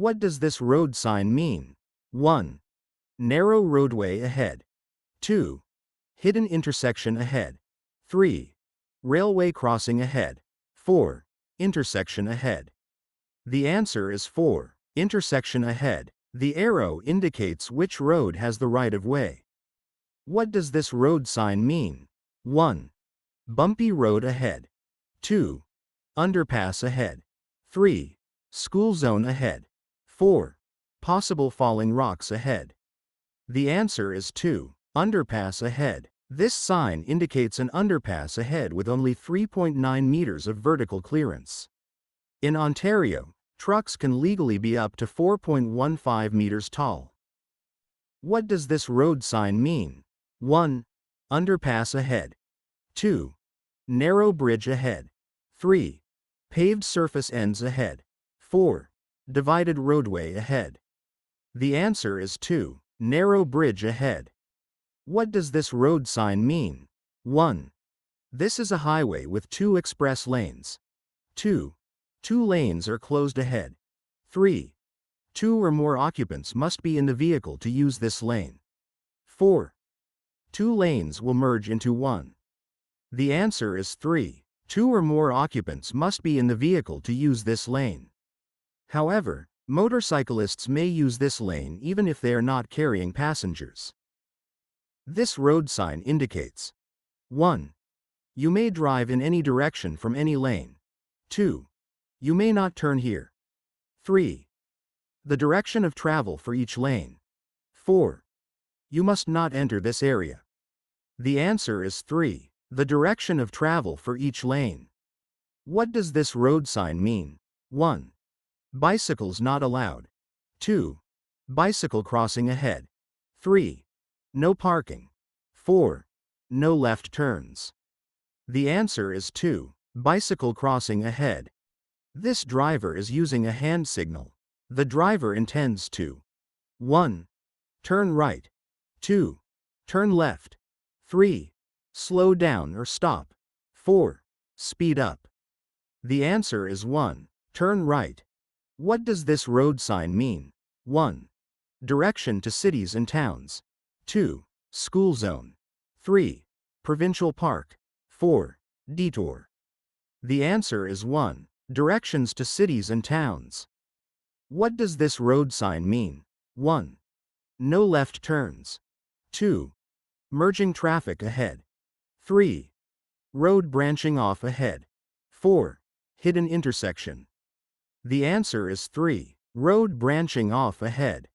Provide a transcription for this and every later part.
What does this road sign mean? 1. Narrow roadway ahead. 2. Hidden intersection ahead. 3. Railway crossing ahead. 4. Intersection ahead. The answer is 4. Intersection ahead. The arrow indicates which road has the right of way. What does this road sign mean? 1. Bumpy road ahead. 2. Underpass ahead. 3. School zone ahead. 4. Possible falling rocks ahead. The answer is 2. Underpass ahead. This sign indicates an underpass ahead with only 3.9 meters of vertical clearance. In Ontario, trucks can legally be up to 4.15 meters tall. What does this road sign mean? 1. Underpass ahead. 2. Narrow bridge ahead. 3. Paved surface ends ahead. 4. Divided roadway ahead. The answer is 2. Narrow bridge ahead. What does this road sign mean? 1. This is a highway with 2 express lanes. 2. 2 lanes are closed ahead. 3. 2 or more occupants must be in the vehicle to use this lane. 4. 2 lanes will merge into 1. The answer is 3. 2 or more occupants must be in the vehicle to use this lane. However, motorcyclists may use this lane even if they are not carrying passengers. This road sign indicates 1. You may drive in any direction from any lane. 2. You may not turn here. 3. The direction of travel for each lane. 4. You must not enter this area. The answer is 3. The direction of travel for each lane. What does this road sign mean? 1. Bicycles not allowed. 2. Bicycle crossing ahead. 3. No parking. 4. No left turns. The answer is 2. Bicycle crossing ahead. This driver is using a hand signal. The driver intends to 1. Turn right. 2. Turn left. 3. Slow down or stop. 4. Speed up. The answer is 1. Turn right. What does this road sign mean? 1. Direction to cities and towns. 2. School zone. 3. Provincial park. 4. Detour. The answer is 1. Directions to cities and towns. What does this road sign mean? 1. No left turns. 2. Merging traffic ahead. 3. Road branching off ahead. 4. Hidden intersection. The answer is 3. Road branching off ahead.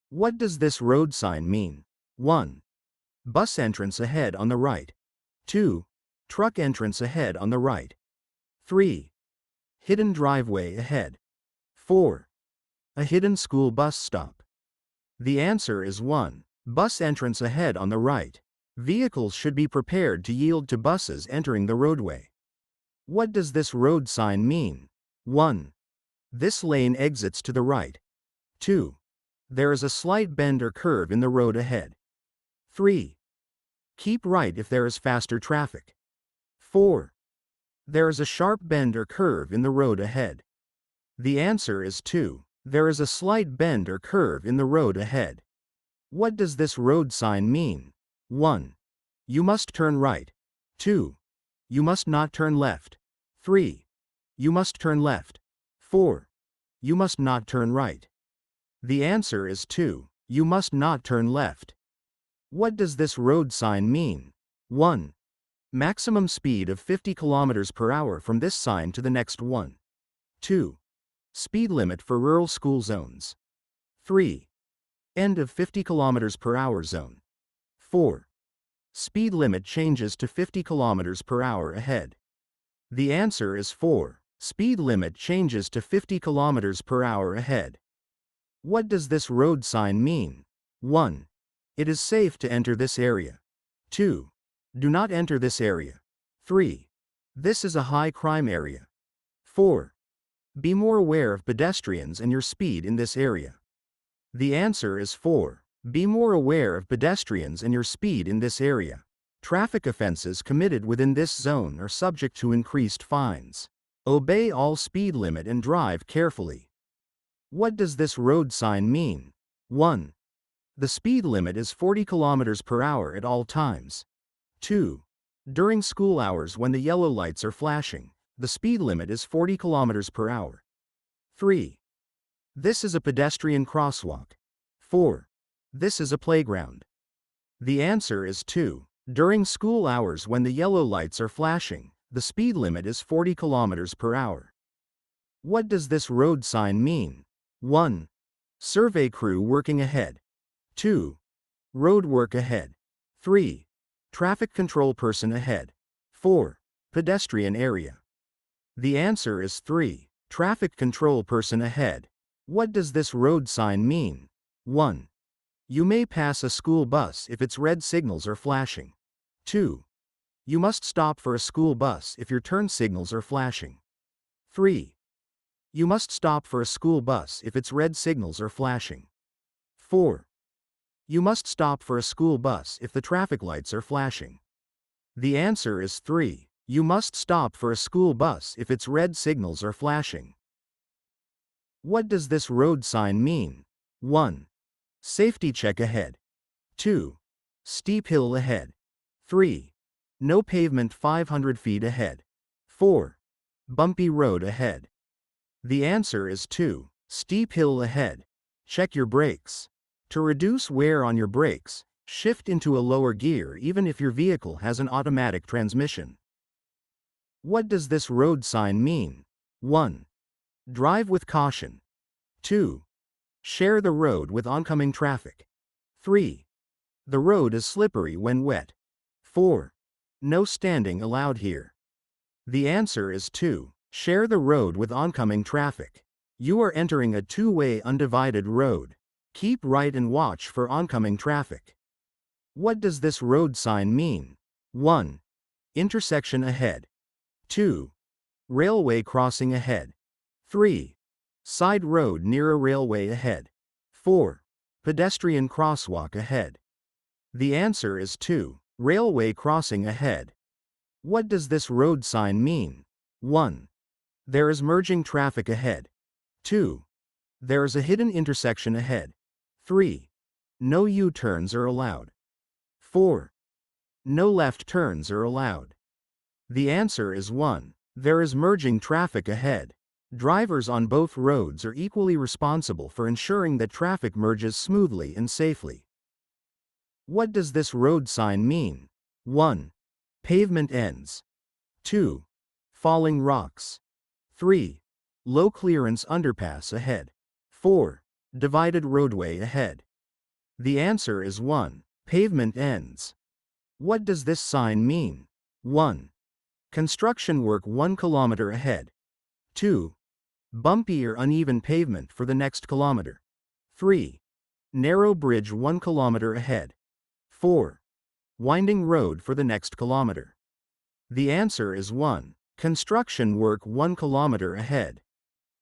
What does this road sign mean? 1. Bus entrance ahead on the right. 2. Truck entrance ahead on the right. 3. Hidden driveway ahead. 4. A hidden school bus stop. The answer is 1. Bus entrance ahead on the right. Vehicles should be prepared to yield to buses entering the roadway. What does this road sign mean? 1. This lane exits to the right. 2. There is a slight bend or curve in the road ahead. 3. Keep right if there is faster traffic. 4. There is a sharp bend or curve in the road ahead. The answer is 2. There is a slight bend or curve in the road ahead. What does this road sign mean? 1. You must turn right. 2. You must not turn left. 3. You must turn left. 4. You must not turn right. The answer is 2. You must not turn left. What does this road sign mean? 1. Maximum speed of 50 km per hour from this sign to the next one. 2. Speed limit for rural school zones. 3. End of 50 km per hour zone. 4. Speed limit changes to 50 km per hour ahead. The answer is 4. Speed limit changes to 50 km per hour ahead. What does this road sign mean? 1. It is safe to enter this area. 2. Do not enter this area. 3. This is a high crime area. 4. Be more aware of pedestrians and your speed in this area. The answer is 4. Be more aware of pedestrians and your speed in this area. Traffic offenses committed within this zone are subject to increased fines. Obey all speed limit and drive carefully. What does this road sign mean? 1. The speed limit is 40 kilometers per hour at all times. 2. During school hours when the yellow lights are flashing, the speed limit is 40 kilometers per hour. 3. This is a pedestrian crosswalk. 4. This is a playground. The answer is 2. During school hours when the yellow lights are flashing, the speed limit is 40 kilometers per hour. What does this road sign mean? 1. Survey crew working ahead. 2. Road work ahead. 3. Traffic control person ahead. 4. Pedestrian area. The answer is 3. Traffic control person ahead. What does this road sign mean? 1. You may pass a school bus if its red signals are flashing. 2. You must stop for a school bus if your turn signals are flashing. 3. You must stop for a school bus if its red signals are flashing. 4. You must stop for a school bus if the traffic lights are flashing. The answer is 3. You must stop for a school bus if its red signals are flashing. What does this road sign mean? 1. Safety check ahead. 2. Steep hill ahead. 3. No pavement 500 feet ahead. 4. Bumpy road ahead. The answer is 2. Steep hill ahead. Check your brakes. To reduce wear on your brakes, shift into a lower gear even if your vehicle has an automatic transmission. What does this road sign mean? 1. Drive with caution. 2. Share the road with oncoming traffic. 3. The road is slippery when wet. 4. No standing allowed here. The answer is 2. Share the road with oncoming traffic. You are entering a two-way undivided road. Keep right and watch for oncoming traffic. What does this road sign mean? 1. Intersection ahead. 2. Railway crossing ahead. 3. Side road near a railway ahead. 4. Pedestrian crosswalk ahead. The answer is 2. Railway crossing ahead. What does this road sign mean? 1. There is merging traffic ahead. 2. There is a hidden intersection ahead. 3. No U-turns are allowed. 4. No left turns are allowed. The answer is 1. There is merging traffic ahead. Drivers on both roads are equally responsible for ensuring that traffic merges smoothly and safely. What does this road sign mean? 1. Pavement ends. 2. Falling rocks. 3. Low clearance underpass ahead. 4. Divided roadway ahead. The answer is 1. Pavement ends. What does this sign mean? 1. Construction work 1 kilometer ahead. 2. Bumpy or uneven pavement for the next kilometer. 3. Narrow bridge 1 kilometer ahead. 4. Winding road for the next kilometer. The answer is 1. Construction work 1 kilometer ahead.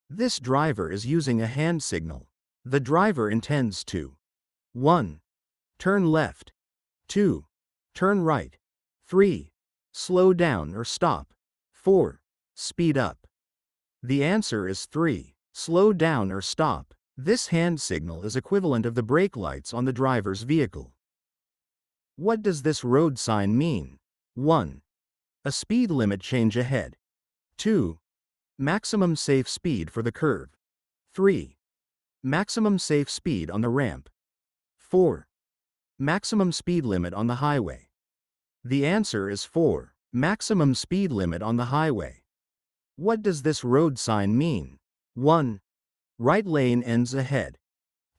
This driver is using a hand signal. The driver intends to 1. Turn left. 2. Turn right. 3. Slow down or stop. 4. Speed up. The answer is 3. Slow down or stop. This hand signal is equivalent of the brake lights on the driver's vehicle. What does this road sign mean? 1. A speed limit change ahead. 2. Maximum safe speed for the curve. 3. Maximum safe speed on the ramp. 4. Maximum speed limit on the highway. The answer is 4. Maximum speed limit on the highway. What does this road sign mean? 1. Right lane ends ahead.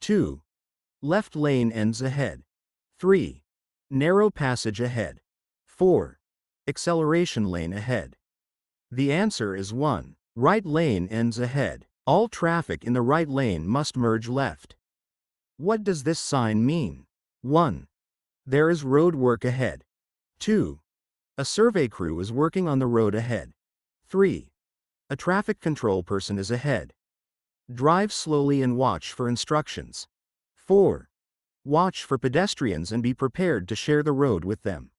2. Left lane ends ahead. 3. Narrow passage ahead. 4. Acceleration lane ahead. The answer is 1. Right lane ends ahead. All traffic in the right lane must merge left. What does this sign mean? 1. There is road work ahead. 2. A survey crew is working on the road ahead. 3. A traffic control person is ahead. Drive slowly and watch for instructions. 4. Watch for pedestrians and be prepared to share the road with them.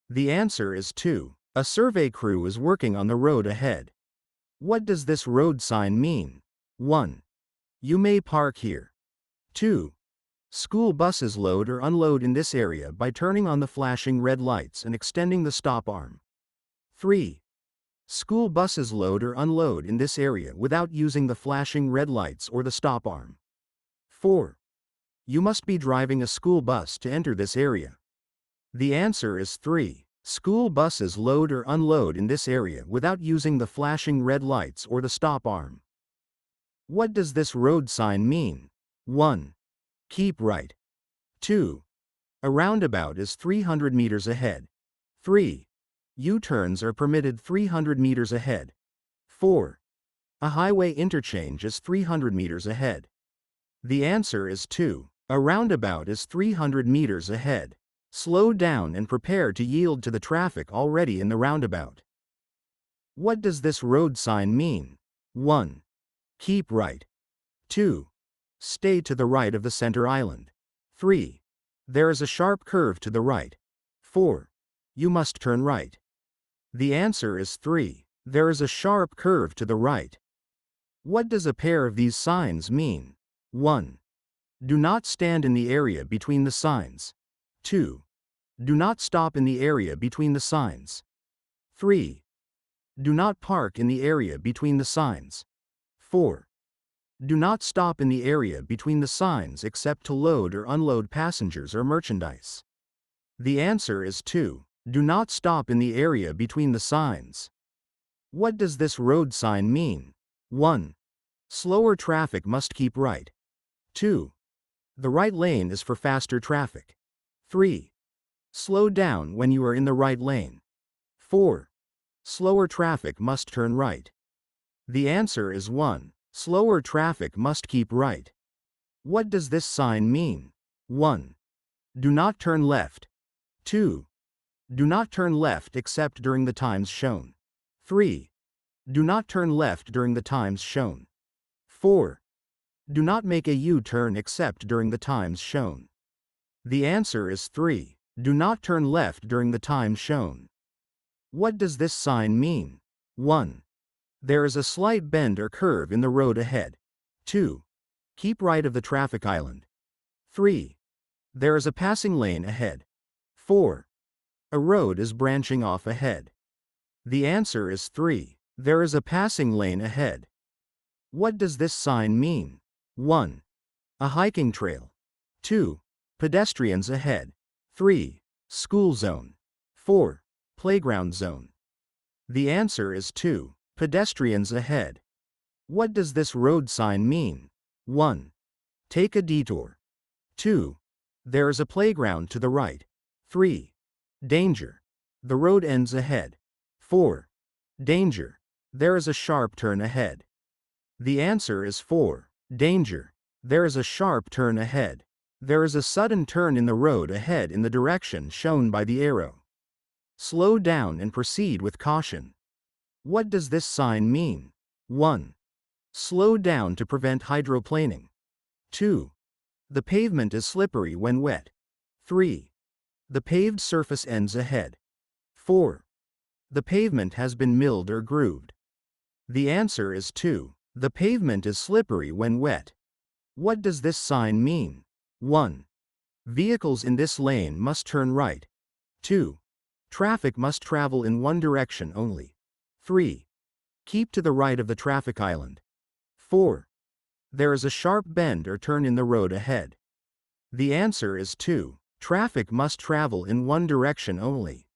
The answer is 2. A survey crew is working on the road ahead. What does this road sign mean? 1. You may park here. 2. School buses load or unload in this area by turning on the flashing red lights and extending the stop arm. 3. School buses load or unload in this area without using the flashing red lights or the stop arm. 4. You must be driving a school bus to enter this area. The answer is 3. School buses load or unload in this area without using the flashing red lights or the stop arm. What does this road sign mean? 1. Keep right. 2. A roundabout is 300 meters ahead. 3. U-turns are permitted 300 meters ahead. 4. A highway interchange is 300 meters ahead. The answer is 2. A roundabout is 300 meters ahead. Slow down and prepare to yield to the traffic already in the roundabout. What does this road sign mean? 1. Keep right. 2. Stay to the right of the center island. 3. There is a sharp curve to the right. 4. You must turn right. The answer is 3. There is a sharp curve to the right. What does a pair of these signs mean? 1. Do not stand in the area between the signs. 2. Do not stop in the area between the signs. 3. Do not park in the area between the signs. 4. Do not stop in the area between the signs except to load or unload passengers or merchandise. The answer is 2. Do not stop in the area between the signs. What does this road sign mean? 1. Slower traffic must keep right. 2. The right lane is for faster traffic. 3. Slow down when you are in the right lane. 4. Slower traffic must turn right. The answer is 1. Slower traffic must keep right. What does this sign mean? 1. Do not turn left. 2. Do not turn left except during the times shown. 3. Do not turn left during the times shown. 4. Do not make a U-turn except during the times shown. The answer is 3. Do not turn left during the time shown. What does this sign mean? 1. There is a slight bend or curve in the road ahead. 2. Keep right of the traffic island. 3. There is a passing lane ahead. 4. A road is branching off ahead. The answer is 3. There is a passing lane ahead. What does this sign mean? 1. A hiking trail. 2. Pedestrians ahead. 3. School zone. 4. Playground zone. The answer is 2. Pedestrians ahead. What does this road sign mean? 1. Take a detour. 2. There is a playground to the right. 3. Danger. The road ends ahead. 4. Danger. There is a sharp turn ahead. The answer is 4. Danger. There is a sharp turn ahead. There is a sudden turn in the road ahead in the direction shown by the arrow. Slow down and proceed with caution. What does this sign mean? 1. Slow down to prevent hydroplaning. 2. The pavement is slippery when wet. 3. The paved surface ends ahead. 4. The pavement has been milled or grooved. The answer is 2. The pavement is slippery when wet. What does this sign mean? 1. Vehicles in this lane must turn right. 2. Traffic must travel in one direction only. 3. Keep to the right of the traffic island. 4. There is a sharp bend or turn in the road ahead. The answer is 2. Traffic must travel in one direction only.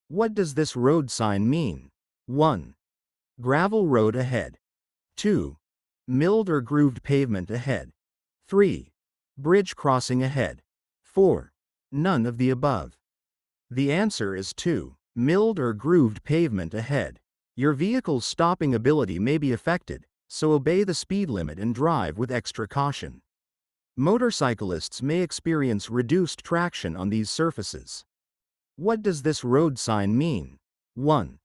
What does this road sign mean? 1. Gravel road ahead. 2. Milled or grooved pavement ahead. 3. Bridge crossing ahead. 4. None of the above. The answer is 2. Milled or grooved pavement ahead. Your vehicle's stopping ability may be affected, so obey the speed limit and drive with extra caution. Motorcyclists may experience reduced traction on these surfaces. What does this road sign mean? 1.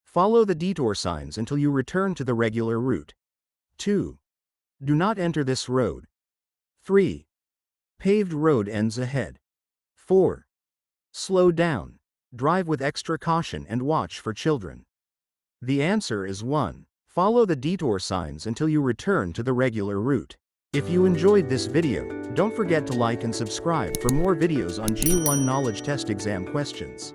Follow the detour signs until you return to the regular route. 2. Do not enter this road. 3. Paved road ends ahead. 4. Slow down, drive with extra caution and watch for children. The answer is 1. Follow the detour signs until you return to the regular route. If you enjoyed this video, don't forget to like and subscribe for more videos on G1 Knowledge Test Exam questions.